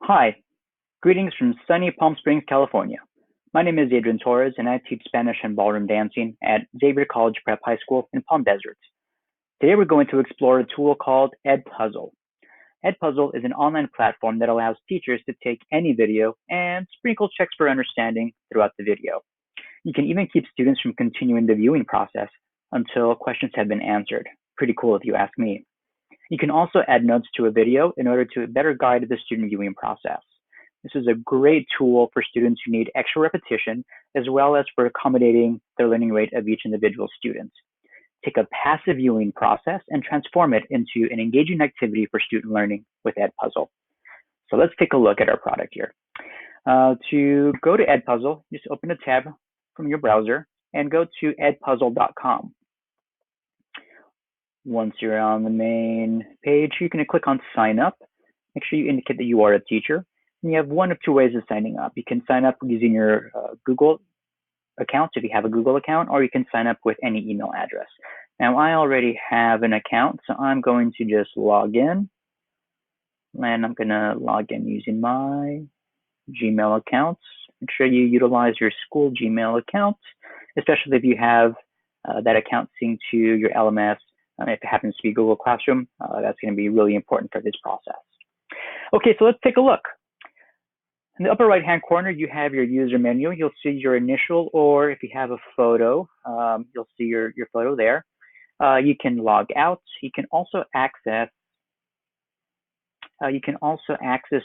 Hi, greetings from sunny Palm Springs, California. My name is A.Torres, and I teach Spanish and ballroom dancing at Xavier College Prep High School in Palm Desert. Today we're going to explore a tool called EdPuzzle. EdPuzzle is an online platform that allows teachers to take any video and sprinkle checks for understanding throughout the video. You can even keep students from continuing the viewing process until questions have been answered. Pretty cool if you ask me. You can also add notes to a video in order to better guide the student viewing process. This is a great tool for students who need extra repetition, as well as for accommodating the learning rate of each individual student. Take a passive viewing process and transform it into an engaging activity for student learning with EdPuzzle. So let's take a look at our product here. To go to EdPuzzle, just open a tab from your browser and go to edpuzzle.com. Once you're on the main page, you can click on sign up. Make sure you indicate that you are a teacher. And you have one of two ways of signing up. You can sign up using your Google account if you have a Google account, or you can sign up with any email address. Now, I already have an account, so I'm going to just log in. And I'm going to log in using my Gmail account. Make sure you utilize your school Gmail account, especially if you have that account synced to your LMS. If it happens to be Google Classroom, that's going to be really important for this process. Okay, so let's take a look. In the upper right-hand corner, you have your user menu. You'll see your initial, or if you have a photo, you'll see your photo there. You can log out. You can also access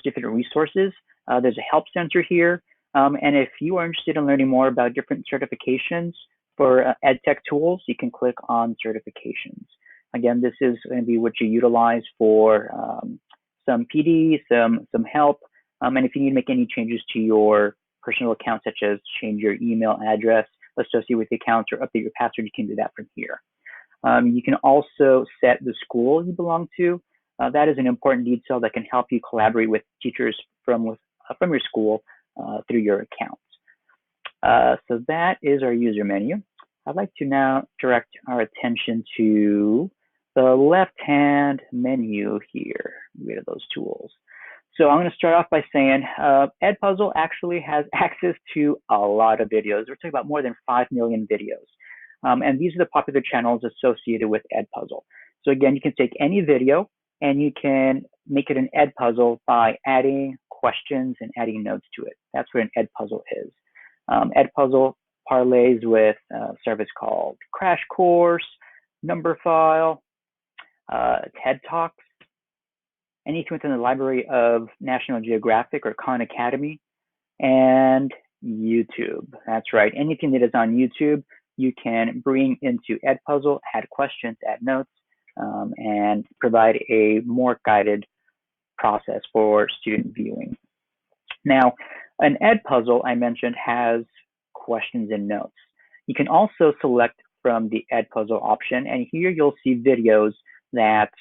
different resources. There's a help center here. And if you are interested in learning more about different certifications for EdTech tools, you can click on certifications. Again, this is going to be what you utilize for some PD, some help. And if you need to make any changes to your personal account, such as change your email address associated with the account or update your password, you can do that from here. You can also set the school you belong to. That is an important detail that can help you collaborate with teachers from your school through your account. So that is our user menu. I'd like to now direct our attention to the left-hand menu here. Get rid of those tools. So I'm going to start off by saying EdPuzzle actually has access to a lot of videos. We're talking about more than 5 million videos. And these are the popular channels associated with EdPuzzle. So again, you can take any video and you can make it an EdPuzzle by adding questions and adding notes to it. That's what an EdPuzzle is. EdPuzzle parlays with a service called Crash Course, Numberphile, TED Talks, anything within the library of National Geographic or Khan Academy, and YouTube. That's right. Anything that is on YouTube, you can bring into EdPuzzle, add questions, add notes, and provide a more guided process for student viewing. Now, an EdPuzzle, I mentioned, has questions and notes. You can also select from the EdPuzzle option, and here you'll see videos that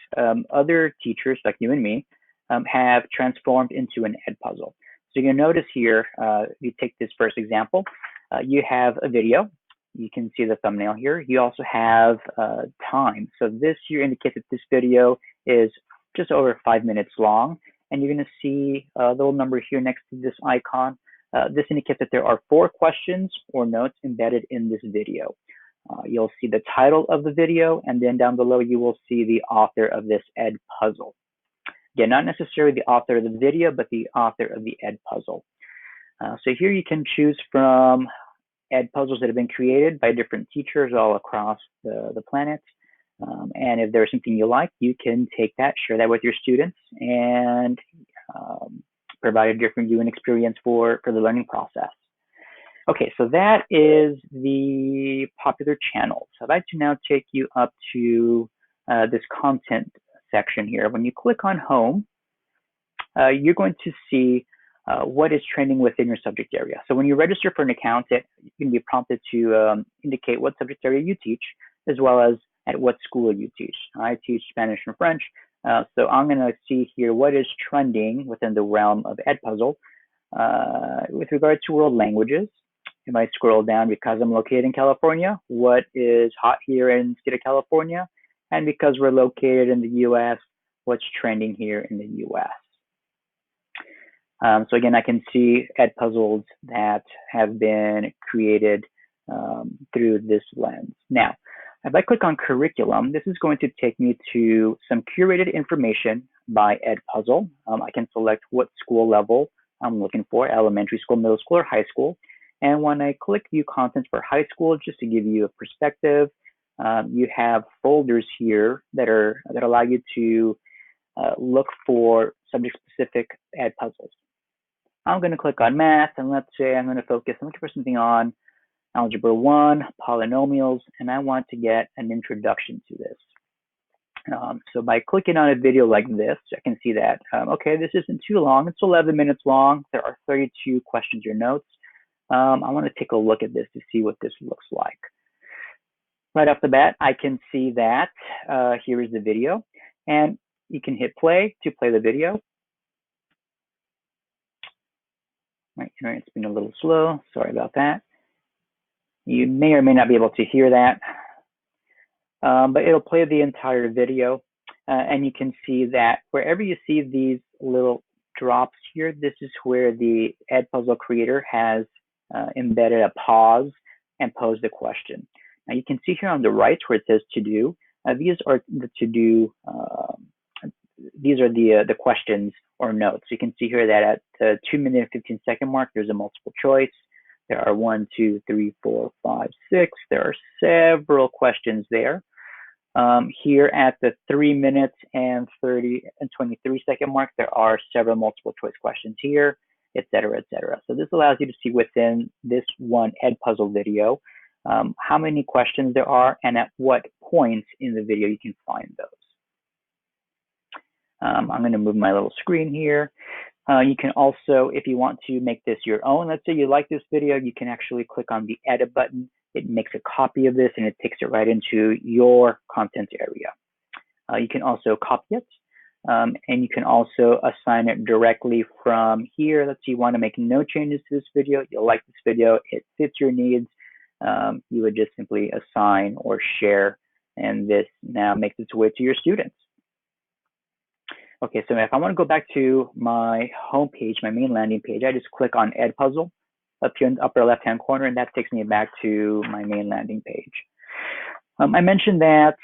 other teachers like you and me have transformed into an EdPuzzle. So you'll notice here, if you take this first example, you have a video. You can see the thumbnail here. You also have time. So this here indicates that this video is just over 5 minutes long, and you're going to see a little number here next to this icon. This indicates that there are 4 questions or notes embedded in this video. You'll see the title of the video, and then down below you will see the author of this EdPuzzle. Again, not necessarily the author of the video, but the author of the EdPuzzle. So here you can choose from EdPuzzles that have been created by different teachers all across the planet. And if there's something you like, you can take that, share that with your students, and provide a different viewing experience for the learning process. Okay, so that is the popular channels. I'd like to now take you up to this content section here. When you click on home, you're going to see what is trending within your subject area. So when you register for an account, you can be prompted to indicate what subject area you teach, as well as at what school you teach. I teach Spanish and French, so I'm going to see here what is trending within the realm of EdPuzzle with regard to world languages. You might scroll down because I'm located in California, what is hot here in the state of California, and because we're located in the US, what's trending here in the US. So again, I can see EdPuzzles that have been created through this lens. Now, if I click on curriculum, this is going to take me to some curated information by EdPuzzle. I can select what school level I'm looking for, elementary school, middle school, or high school. And when I click view content for high school, just to give you a perspective, you have folders here that allow you to look for subject-specific EdPuzzles. I'm going to click on math, and let's say I'm going to focus, I'm looking for something on algebra 1, polynomials, and I want to get an introduction to this. So by clicking on a video like this, I can see that, okay, this isn't too long. It's 11 minutes long. There are 32 questions or notes. I want to take a look at this to see what this looks like. Right off the bat, I can see that here is the video, and you can hit play to play the video. My internet's been a little slow. Sorry about that. You may or may not be able to hear that, but it'll play the entire video, and you can see that wherever you see these little drops here, this is where the EdPuzzle creator has embedded a pause and posed a question. Now you can see here on the right where it says to do. These are the to do. These are the questions or notes. You can see here that at the 2-minute and 15-second mark, there's a multiple choice. There are 1, 2, 3, 4, 5, 6. There are several questions there. Here at the 3 minutes and 30 and 23-second mark, there are several multiple choice questions here, et cetera, et cetera. So this allows you to see within this one EdPuzzle video how many questions there are and at what points in the video you can find those. I'm going to move my little screen here. You can also, if you want to make this your own, let's say you like this video, you can actually click on the edit button. It makes a copy of this and it takes it right into your content area. You can also copy it, and you can also assign it directly from here. Let's say you want to make no changes to this video, you like this video, it fits your needs, you would just simply assign or share, and this now makes its way to your students. Okay, so if I want to go back to my home page, my main landing page, I just click on EdPuzzle up here in the upper left-hand corner, and that takes me back to my main landing page. I mentioned that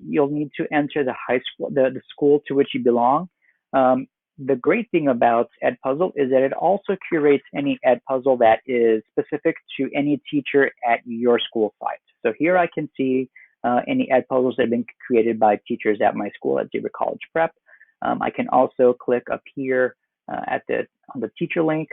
you'll need to enter the high school, the school to which you belong. The great thing about EdPuzzle is that it also curates any EdPuzzle that is specific to any teacher at your school site. So here I can see any EdPuzzles that have been created by teachers at my school at Xavier College Prep. I can also click up here on the teacher link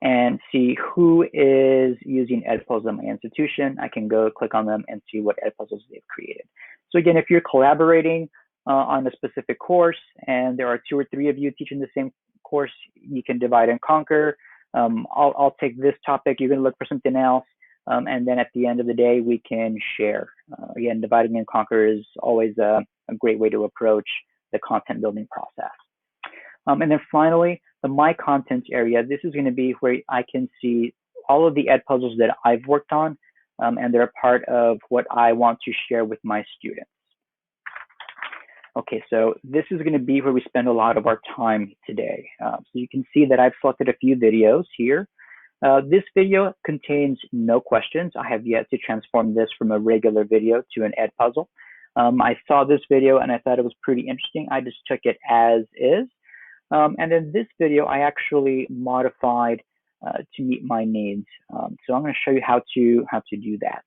and see who is using EdPuzzle in my institution. I can go click on them and see what EdPuzzles they've created. So again, if you're collaborating on a specific course and there are 2 or 3 of you teaching the same course, you can divide and conquer. I'll take this topic, you're going to look for something else, and then at the end of the day, we can share. Again, dividing and conquer is always a great way to approach the content building process. And then finally, the My Content area, this is going to be where I can see all of the EdPuzzles that I've worked on, and they're a part of what I want to share with my students. Okay, so this is going to be where we spend a lot of our time today. So you can see that I've selected a few videos here. This video contains no questions. I have yet to transform this from a regular video to an EdPuzzle. I saw this video and I thought it was pretty interesting. I just took it as is. And then this video I actually modified to meet my needs. So I'm going to show you how to do that.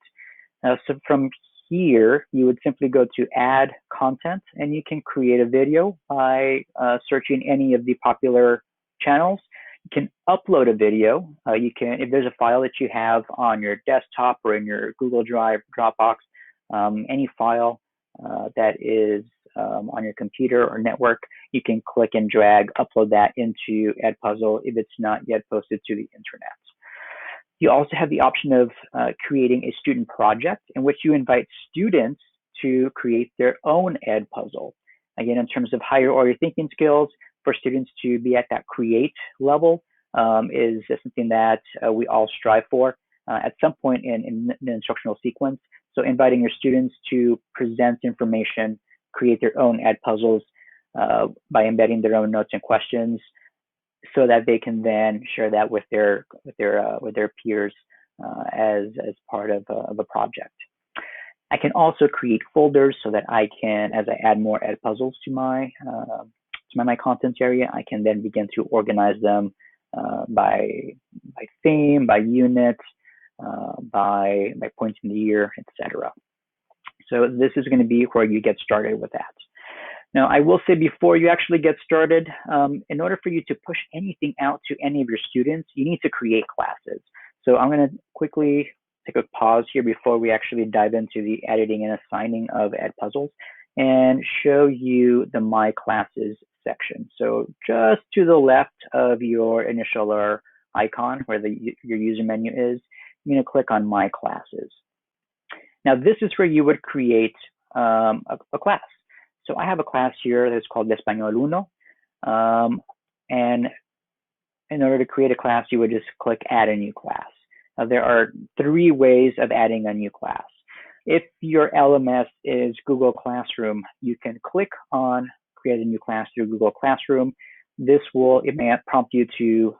So from here, you would simply go to Add Content, and you can create a video by searching any of the popular channels. You can upload a video. You can, if there's a file that you have on your desktop or in your Google Drive, Dropbox, any file that is on your computer or network, you can click and drag, upload that into EdPuzzle if it's not yet posted to the internet. You also have the option of creating a student project in which you invite students to create their own EdPuzzle. Again, in terms of higher order thinking skills, for students to be at that create level is something that we all strive for at some point in the instructional sequence. So inviting your students to present information, create their own EdPuzzles by embedding their own notes and questions so that they can then share that with their peers as part of a project. I can also create folders so that I can, as I add more EdPuzzles to my contents area, I can then begin to organize them by theme, by unit, by points in the year, etc. So this is going to be where you get started with that. Now, I will say before you actually get started, in order for you to push anything out to any of your students, you need to create classes. So I'm going to quickly take a pause here before we actually dive into the editing and assigning of EdPuzzles and show you the My Classes section. So just to the left of your initialer icon where your user menu is, you're going to click on My Classes. Now, this is where you would create a class. So I have a class here that's called Español Uno. And in order to create a class, you would just click Add a New Class. Now, there are 3 ways of adding a new class. If your LMS is Google Classroom, you can click on Create a New Class through Google Classroom. It may prompt you to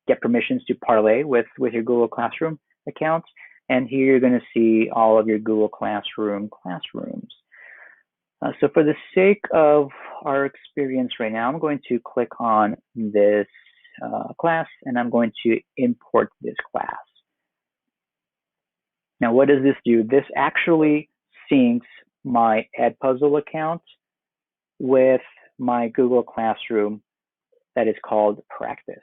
get permissions to parlay with your Google Classroom account. And here you're going to see all of your Google Classroom classrooms. So for the sake of our experience right now, I'm going to click on this class and I'm going to import this class. Now, what does this do? This actually syncs my EdPuzzle account with my Google Classroom that is called Practice.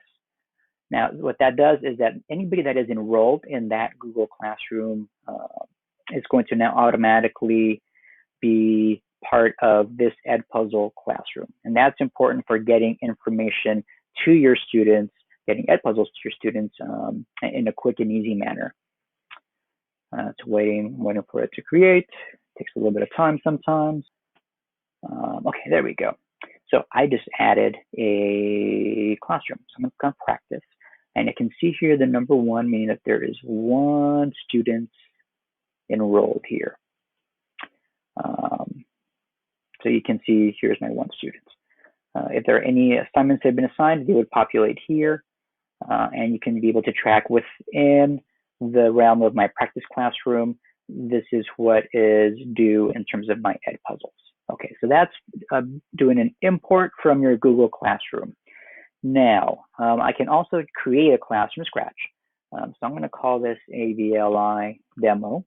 Now, what that does is that anybody that is enrolled in that Google Classroom is going to now automatically be part of this EdPuzzle classroom. And that's important for getting information to your students, getting EdPuzzles to your students in a quick and easy manner. It's waiting for it to create. It takes a little bit of time sometimes. Okay, there we go. So I just added a classroom. So I'm going to click on Practice. And you can see here the number 1, meaning that there is 1 student enrolled here. So you can see here's my 1 student. If there are any assignments that have been assigned, they would populate here. And you can be able to track within the realm of my practice classroom. This is what is due in terms of my EdPuzzles. Okay, so that's doing an import from your Google Classroom. Now, I can also create a class from scratch. So I'm going to call this AVLI demo.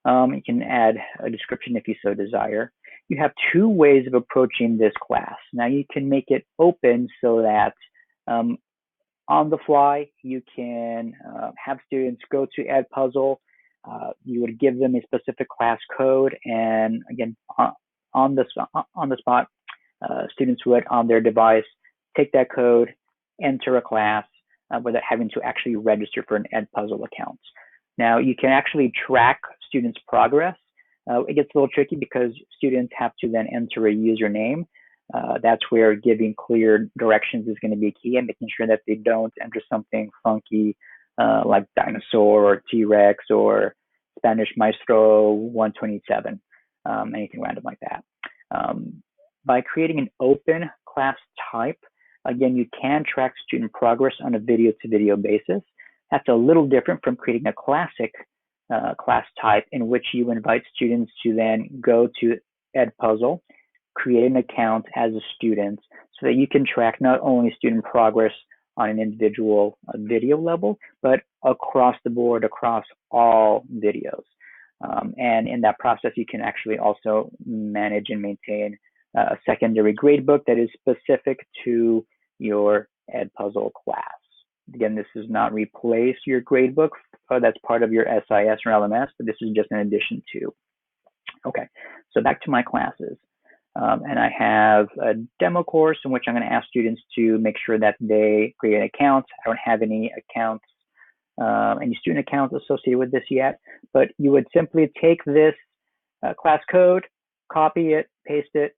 You can add a description if you so desire. You have 2 ways of approaching this class. Now, you can make it open so that on the fly, you can have students go to EdPuzzle. You would give them a specific class code, and again, on the spot, students would, on their device, take that code, enter a class without having to actually register for an EdPuzzle account. Now, you can actually track students' progress. It gets a little tricky because students have to then enter a username. That's where giving clear directions is going to be key, and making sure that they don't enter something funky like dinosaur or T-Rex or Spanish Maestro 127, anything random like that. By creating an open class type, again, you can track student progress on a video-to-video basis. That's a little different from creating a classic class type in which you invite students to then go to EdPuzzle, create an account as a student so that you can track not only student progress on an individual video level, but across the board, across all videos. And in that process, you can actually also manage and maintain a secondary gradebook that is specific to your EdPuzzle class. Again, this does not replace your gradebook. That's part of your SIS or LMS, but this is just an addition to. Okay, so back to my classes. And I have a demo course in which I'm going to ask students to make sure that they create an account. I don't have any accounts, any student accounts associated with this yet, but you would simply take this class code, copy it, paste it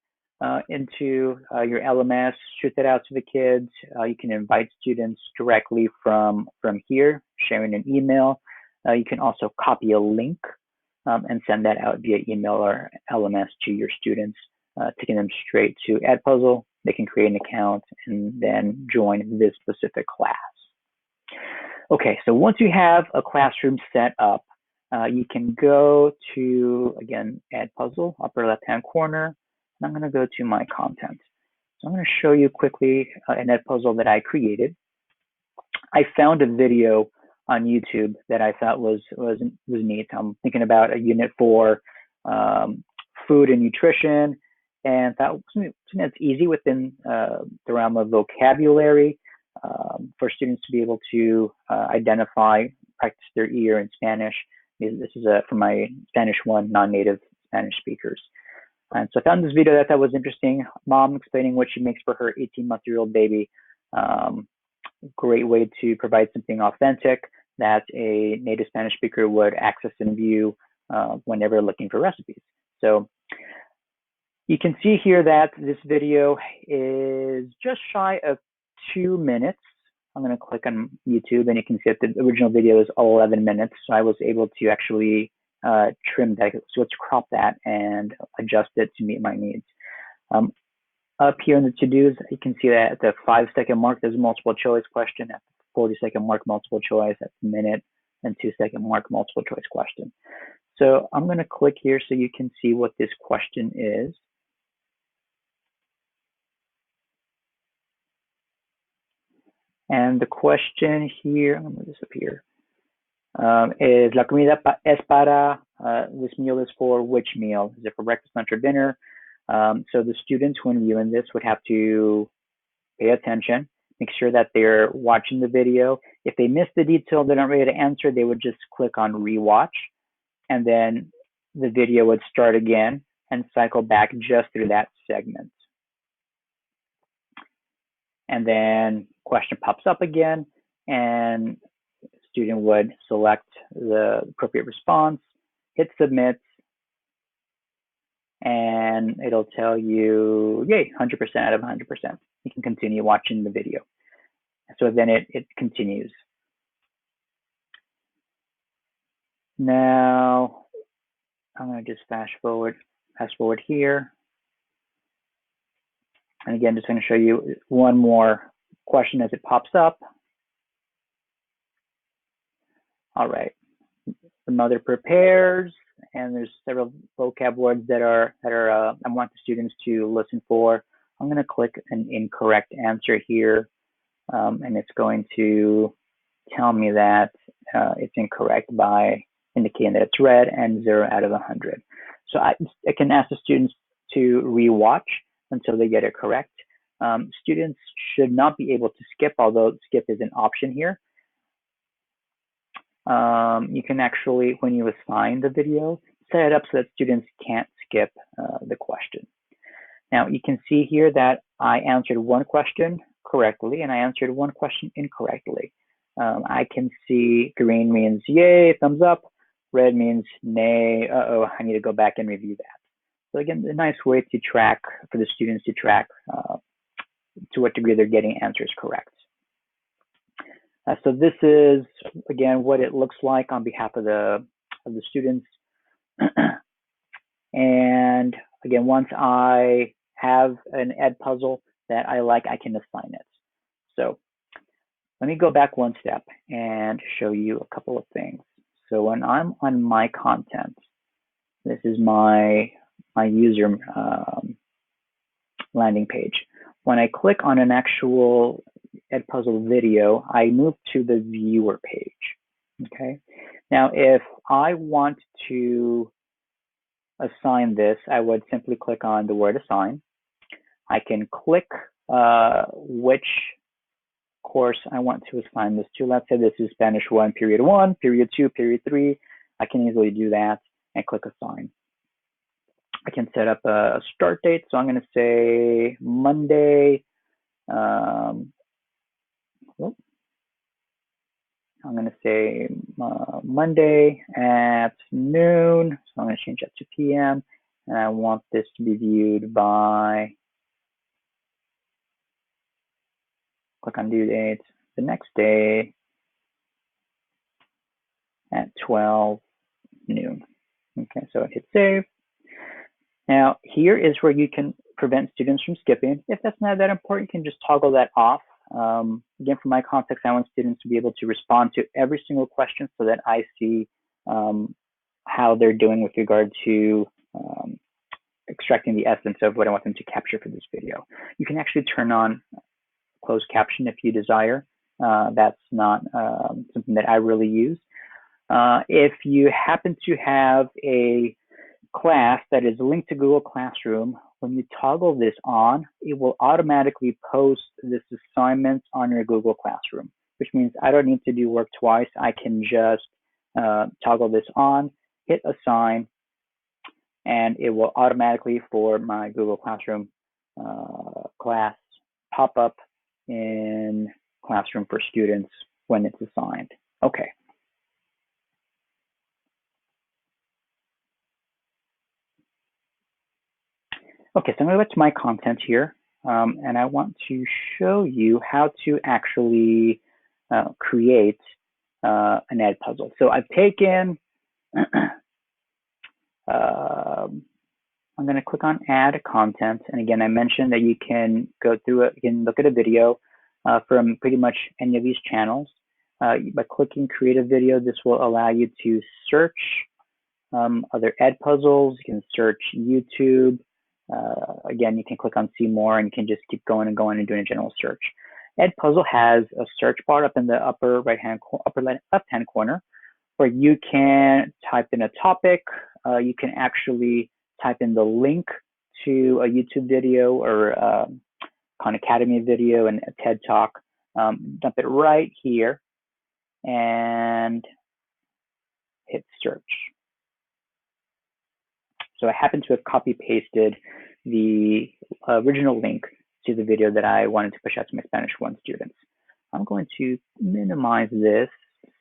into your LMS, shoot that out to the kids. You can invite students directly from here, sharing an email. You can also copy a link and send that out via email or LMS to your students, taking them straight to EdPuzzle they can create an account and then join this specific class. Okay, so once you have a classroom set up, you can go to, again, EdPuzzle, upper left-hand corner, and I'm going to go to my content. So I'm going to show you quickly an EdPuzzle that I created. I found a video on YouTube that I thought was neat. I'm thinking about a unit for food and nutrition, and thought something that's easy within the realm of vocabulary for students to be able to identify, practice their ear in Spanish. This is for my Spanish 1 non-native Spanish speakers. And so I found this video that I thought was interesting. Mom explaining what she makes for her 18-month-old baby. Great way to provide something authentic that a native Spanish speaker would access and view whenever looking for recipes. So you can see here that this video is just shy of 2 minutes. I'm going to click on YouTube and you can see that the original video is 11 minutes. So I was able to actually trim that, so let's crop that and adjust it to meet my needs. Up here in the to-dos, you can see that at the 5-second mark, there's a multiple choice question. At the 40-second mark, multiple choice. At the minute and 2-second mark, multiple choice question. So I'm going to click here so you can see what this question is. And the question here, I'm going to move this up here, is la comida es para, this meal is for which meal? Is it for breakfast, lunch, or dinner? So the students, when viewing this, would have to pay attention, make sure that they're watching the video. If they miss the detail, they're not ready to answer, they would just click on rewatch, and then the video would start again and cycle back just through that segment. And then question pops up again, and the student would select the appropriate response, hit submit, and it'll tell you, yay, 100% out of 100%. You can continue watching the video. So then it continues. Now, I'm going to just fast forward here. And again, just going to show you one more question as it pops up. All right, the mother prepares, and there's several vocab words that I want the students to listen for. I'm going to click an incorrect answer here, and it's going to tell me that it's incorrect by indicating that it's red and 0 out of 100. So I can ask the students to rewatch until they get it correct. Students should not be able to skip, although skip is an option here. You can actually, when you assign the video, set it up so that students can't skip the question. Now you can see here that I answered one question correctly and I answered one question incorrectly. I can see green means yay, thumbs up, red means nay, uh-oh, I need to go back and review that. So again, a nice way to track, for the students to track to what degree they're getting answers correct. So this is, again, what it looks like on behalf of the students. And again, once I have an EdPuzzle that I like, I can assign it. So let me go back one step and show you a couple of things. So when I'm on my content, this is my user landing page. When I click on an actual EdPuzzle video, I move to the viewer page. Okay. Now, if I want to assign this, I would simply click on the word assign. I can click which course I want to assign this to. Let's say this is Spanish 1, period 1, period 2, period 3. I can easily do that and click assign. I can set up a start date. So I'm going to say Monday. I'm going to say Monday at noon. So I'm going to change that to PM. And I want this to be viewed by, click on due date, the next day at 12 noon. Okay, so hit save. Now, here is where you can prevent students from skipping. If that's not that important, you can just toggle that off. Again, for my context, I want students to be able to respond to every single question so that I see how they're doing with regard to extracting the essence of what I want them to capture for this video. You can actually turn on closed caption if you desire. That's not something that I really use. If you happen to have a class that is linked to Google Classroom, when you toggle this on, it will automatically post this assignment on your Google Classroom, which means I don't need to do work twice. I can just toggle this on, hit assign, and it will automatically, for my Google Classroom class, pop up in Classroom for students when it's assigned. Okay. Okay, so I'm going to go to my content here, and I want to show you how to actually create an EdPuzzle. So I've taken, I'm going to click on Add Content, and again, I mentioned that you can go through it, you can look at a video from pretty much any of these channels. By clicking Create a Video, this will allow you to search other EdPuzzles. You can search YouTube. Again, you can click on See More, and you can just keep going and going and doing a general search. EdPuzzle has a search bar up in the upper left-hand corner, where you can type in a topic. You can actually type in the link to a YouTube video or a Khan Academy video and a TED Talk. Dump it right here and hit search. So I happen to have copy pasted the original link to the video that I wanted to push out to my Spanish 1 students. I'm going to minimize this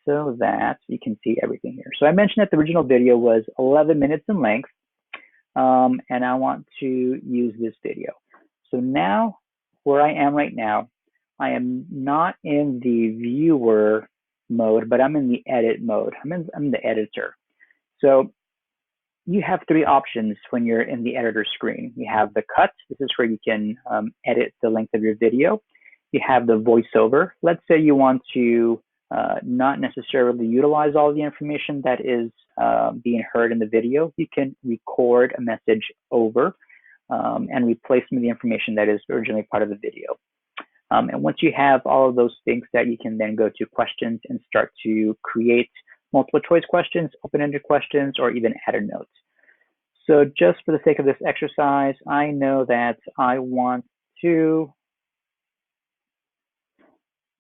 so that you can see everything here. So I mentioned that the original video was 11 minutes in length, and I want to use this video. So now, where I am right now, I am not in the viewer mode, but I'm in the edit mode. I'm the editor. So you have 3 options when you're in the editor screen. You have the cut. This is where you can edit the length of your video. You have the voiceover. Let's say you want to not necessarily utilize all the information that is being heard in the video. You can record a message over and replace some of the information that is originally part of the video. And once you have all of those things, that you can then go to questions and start to create multiple choice questions, open-ended questions, or even added notes. So just for the sake of this exercise, I know that I want to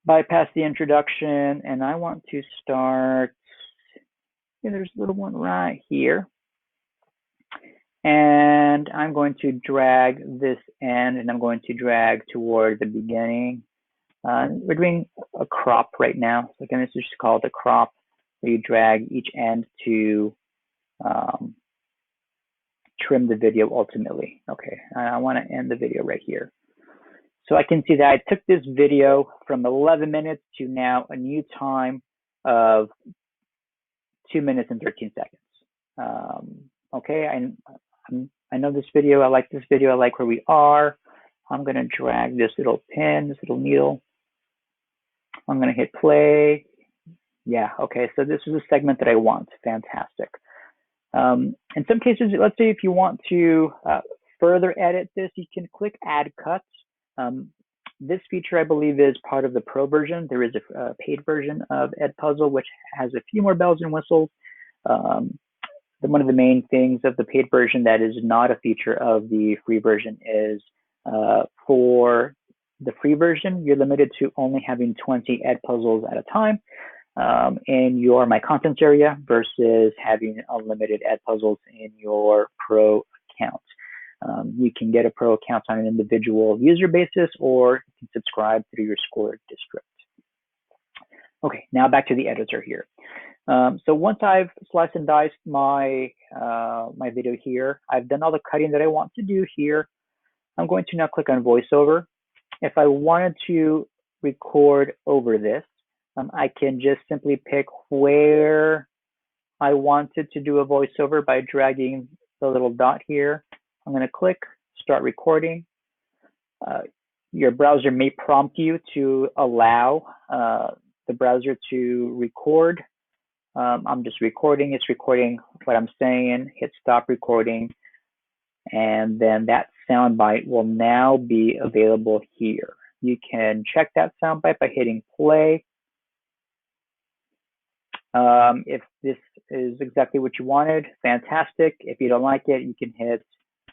bypass the introduction, and I want to start, there's a little one right here. And I'm going to drag this end, and I'm going to drag toward the beginning. We're doing a crop right now. So again, this is just called a crop, where you drag each end to trim the video ultimately. Okay, I want to end the video right here. So I can see that I took this video from 11 minutes to now a new time of 2 minutes and 13 seconds. Okay, I know this video. I like this video. I like where we are. I'm going to drag this little pin, this little needle. I'm going to hit play. Yeah, okay, so this is a segment that I want. Fantastic. In some cases, let's say if you want to further edit this, you can click Add Cuts. This feature, I believe, is part of the pro version. There is a paid version of EdPuzzle, which has a few more bells and whistles. One of the main things of the paid version that is not a feature of the free version is for the free version, you're limited to only having 20 EdPuzzles at a time in your My Contents area versus having unlimited EdPuzzles in your pro account. You can get a pro account on an individual user basis, or you can subscribe through your school or district. Okay, now back to the editor here. So once I've sliced and diced my my video here, I've done all the cutting that I want to do here. I'm going to now click on VoiceOver. If I wanted to record over this, I can just simply pick where I wanted to do a voiceover by dragging the little dot here. I'm going to click start recording. Your browser may prompt you to allow the browser to record. I'm just recording. It's recording what I'm saying. Hit stop recording. And then that soundbite will now be available here. You can check that soundbite by hitting play. If this is exactly what you wanted, fantastic. If you don't like it, you can hit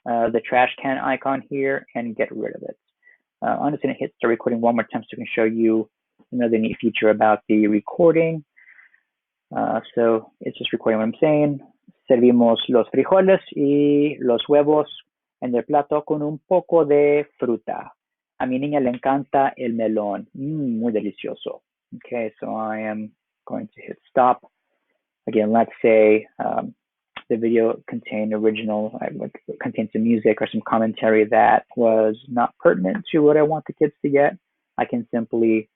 the trash can icon here and get rid of it. I'm just going to hit start recording one more time so I can show you another neat feature about the recording. So it's just recording what I'm saying. Servimos los frijoles y los huevos en el plato con un poco de fruta. A mi niña le encanta el melón. Muy delicioso. Okay, so I am going to hit stop. Again, let's say the video contained some music or some commentary that was not pertinent to what I want the kids to get. I can simply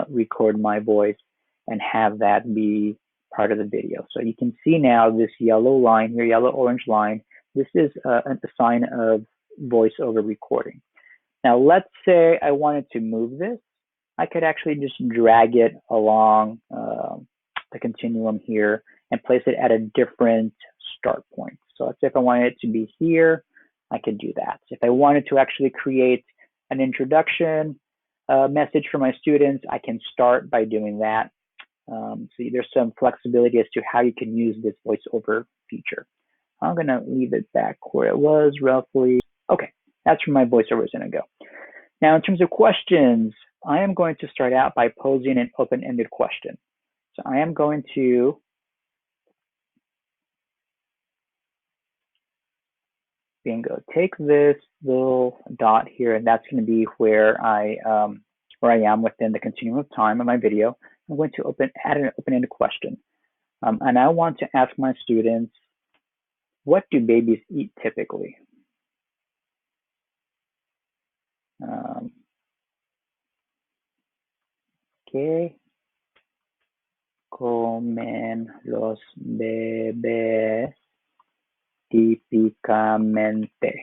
record my voice and have that be part of the video. So you can see now this yellow line here, yellow-orange line. This is a sign of voiceover recording. Now, let's say I wanted to move this. I could actually just drag it along the continuum here and place it at a different start point. So let's say if I wanted it to be here, I could do that. If I wanted to actually create an introduction message for my students, I can start by doing that. So there's some flexibility as to how you can use this voiceover feature. I'm going to leave it back where it was roughly. Okay, that's where my voiceover is going to go. Now, in terms of questions, I am going to start out by posing an open-ended question. So I am going to take this little dot here, and that's going to be where I am within the continuum of time of my video. I'm going to add an open-ended question. And I want to ask my students, what do babies eat typically? ¿Qué comen los bebés típicamente?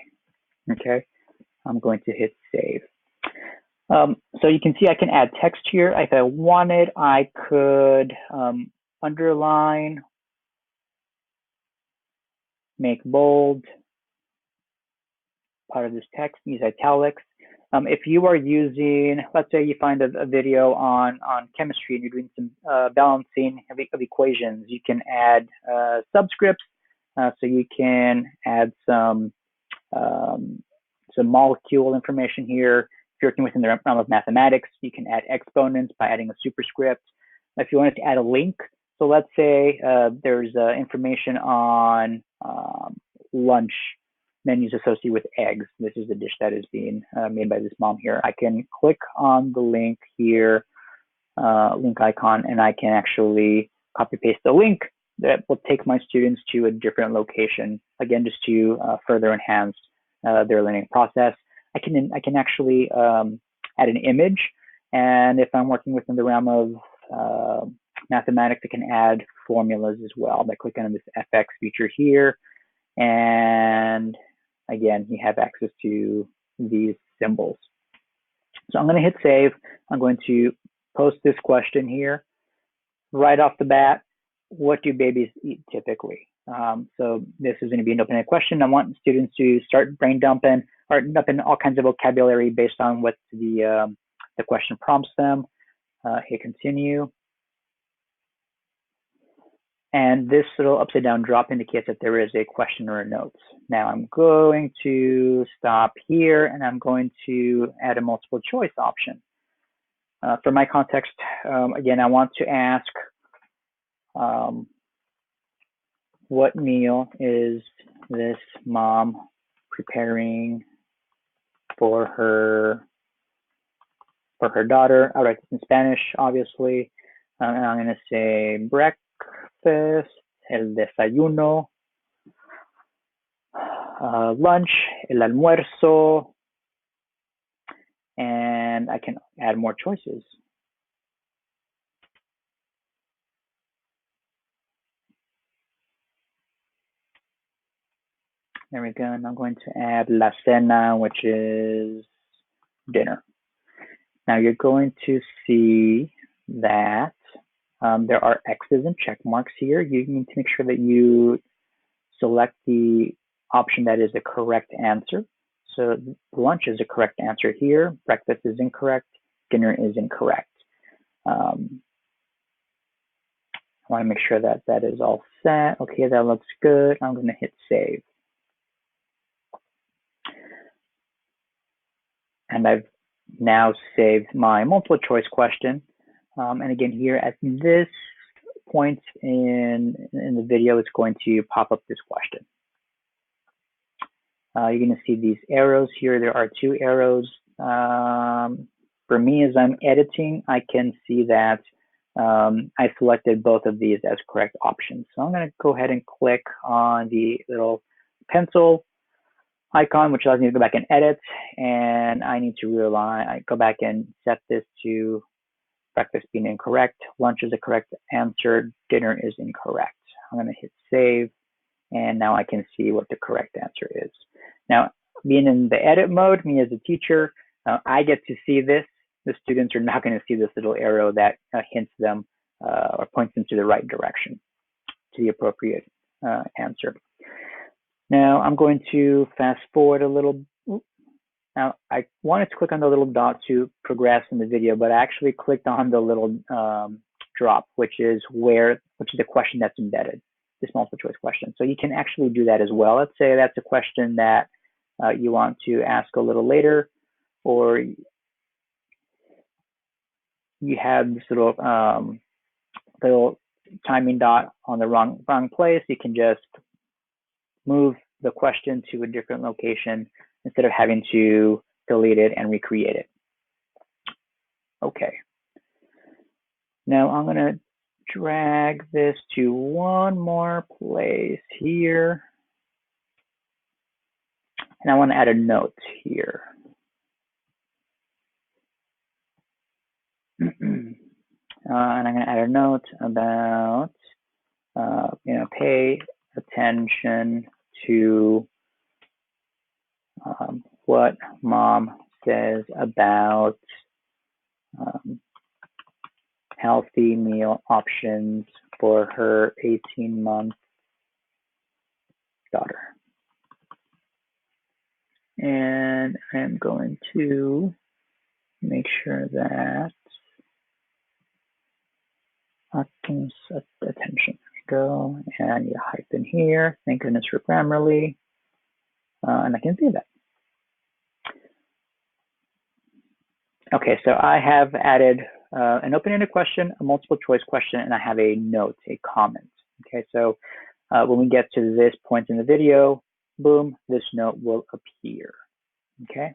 Okay, I'm going to hit save. So you can see I can add text here. If I wanted, I could underline, make bold part of this text, use italics. If you are using, let's say you find a video on chemistry and you're doing some balancing of equations, you can add subscripts. So you can add some molecule information here. If you're working within the realm of mathematics, you can add exponents by adding a superscript. If you wanted to add a link, so let's say there's information on lunch menus associated with eggs. This is the dish that is being made by this mom here. I can click on the link here, link icon, and I can actually copy paste the link that will take my students to a different location, again, just to further enhance their learning process. I can actually add an image, and if I'm working within the realm of mathematics, I can add formulas as well by clicking on this FX feature here. And again, you have access to these symbols. So I'm going to hit save. I'm going to post this question here. Right off the bat, what do babies eat typically? So this is going to be an open-ended question. I want students to start brain dumping or dumping all kinds of vocabulary based on what the question prompts them. Hit continue. And this little upside down drop indicates that there is a question or a note. Now I'm going to stop here and I'm going to add a multiple choice option. For my context, again, I want to ask what meal is this mom preparing for her daughter? I'll write this in Spanish, obviously. And I'm going to say breakfast, el desayuno, lunch, el almuerzo, and I can add more choices. There we go. And I'm going to add la cena, which is dinner. Now you're going to see that there are X's and check marks here. You need to make sure that you select the option that is the correct answer. So lunch is the correct answer here. Breakfast is incorrect. Dinner is incorrect. I want to make sure that that is all set. Okay, that looks good. I'm going to hit save. And I've now saved my multiple choice question. And again, here at this point in the video, it's going to pop up this question. You're going to see these arrows here. There are two arrows. For me, as I'm editing, I can see that I selected both of these as correct options. So I'm going to go ahead and click on the little pencil icon, which allows me to go back and edit. And I need to go back and set this to breakfast being incorrect. Lunch is the correct answer. Dinner is incorrect. I'm going to hit save. And now I can see what the correct answer is. Now, being in the edit mode, me as a teacher, I get to see this. The students are not going to see this little arrow that hints them or points them to the right direction, to the appropriate answer. Now, I'm going to fast forward a little. Now, I wanted to click on the little dot to progress in the video, but I actually clicked on the little drop, which is the question that's embedded, this multiple choice question. So you can actually do that as well. Let's say that's a question that you want to ask a little later, or you have this little timing dot on the wrong place. You can just move the question to a different location instead of having to delete it and recreate it. Okay. Now I'm going to drag this to one more place here. And I want to add a note here. And I'm going to add a note about, pay attention to what mom says about healthy meal options for her 18-month daughter. And I'm going to make sure that attention. Go and you hype in here. Thank goodness for Grammarly. And I can see that. Okay, so I have added an open-ended question, a multiple choice question, and I have a note, a comment. Okay, so when we get to this point in the video, boom, this note will appear. Okay.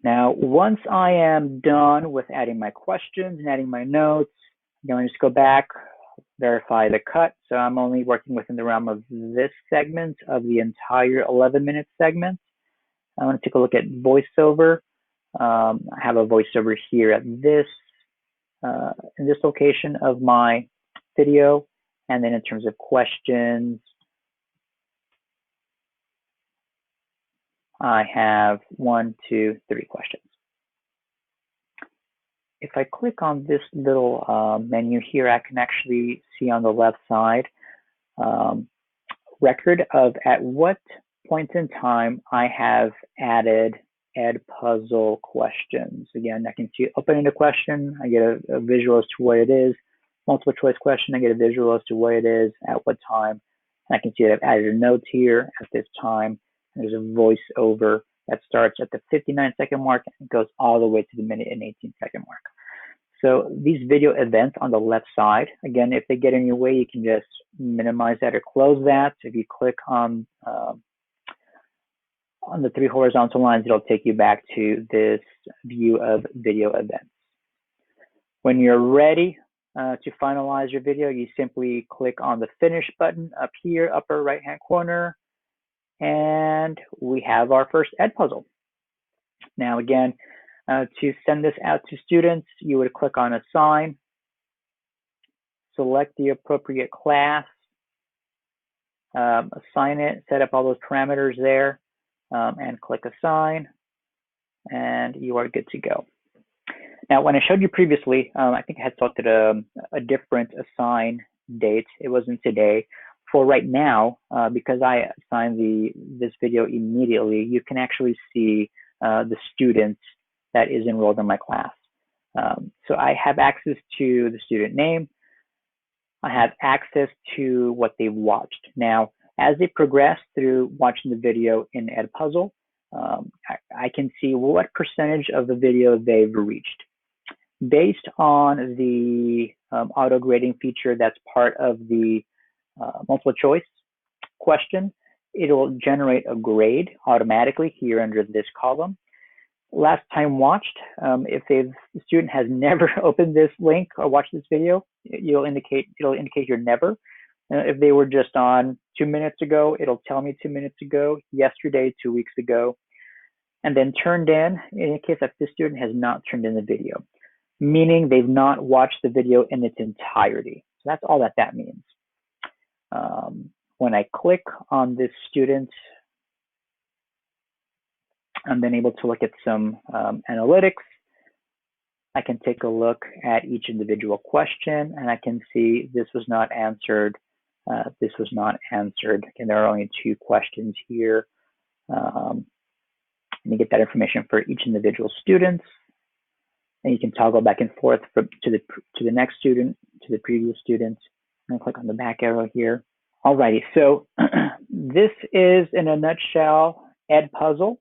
Now, once I am done with adding my questions and adding my notes, I'm going to just go back, verify the cut. So I'm only working within the realm of this segment of the entire 11-minute segment. I want to take a look at voiceover. I have a voiceover here at this in this location of my video. And then in terms of questions, I have 1, 2, 3 questions. If I click on this little menu here, I can actually see on the left side record of at what point in time I have added EdPuzzle questions. Again, I can see open-ended question, I get a visual as to what it is. Multiple choice question, I get a visual as to what it is, at what time. And I can see that I've added a note here at this time. There's a voiceover that starts at the 59-second mark and goes all the way to the minute and 18-second mark. So these video events on the left side, again, if they get in your way, you can just minimize that or close that. If you click on the 3 horizontal lines, it'll take you back to this view of video events. When you're ready to finalize your video, you simply click on the finish button up here, upper right-hand corner, and we have our first EdPuzzle. Now, again, to send this out to students, you would click on Assign, select the appropriate class, assign it, set up all those parameters there, and click assign, and you are good to go. Now, when I showed you previously, I think I had selected a different assign date. It wasn't today. For right now, because I assigned this video immediately, you can actually see the students that is enrolled in my class. So I have access to the student name. I have access to what they've watched. Now, as they progress through watching the video in EdPuzzle, I can see what percentage of the video they've reached. Based on the auto grading feature that's part of the multiple choice question, it'll generate a grade automatically here under this column. Last time watched, if the student has never opened this link or watched this video, it'll indicate your never. If they were just on 2 minutes ago, it'll tell me 2 minutes ago, yesterday, 2 weeks ago, and then turned in the case that this student has not turned in the video, meaning they've not watched the video in its entirety. So that's all that means. When I click on this student, I'm then able to look at some analytics. I can take a look at each individual question, and I can see this was not answered. This was not answered. And there are only 2 questions here. And you get that information for each individual student. And you can toggle back and forth to the next student, to the previous student. I'm going to click on the back arrow here. Alrighty, so this is in a nutshell EdPuzzle.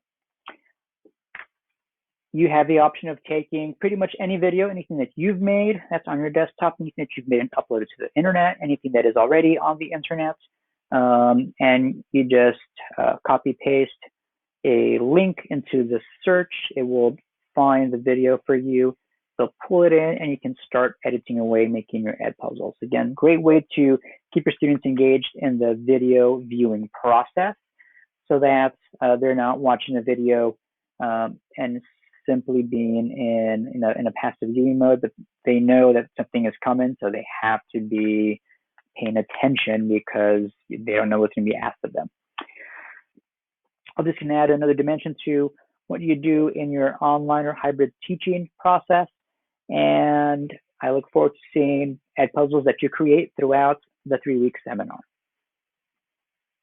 You have the option of taking pretty much any video, anything that you've made that's on your desktop, anything that you've made and uploaded to the internet, anything that is already on the internet, and you just copy paste a link into the search. It will find the video for you. They'll pull it in and you can start editing away, making your EdPuzzles. Again, great way to keep your students engaged in the video viewing process so that they're not watching a video and simply being in a passive viewing mode, but they know that something is coming, so they have to be paying attention because they don't know what's going to be asked of them. I'll just add another dimension to what you do in your online or hybrid teaching process, and I look forward to seeing EdPuzzles that you create throughout the 3-week seminar.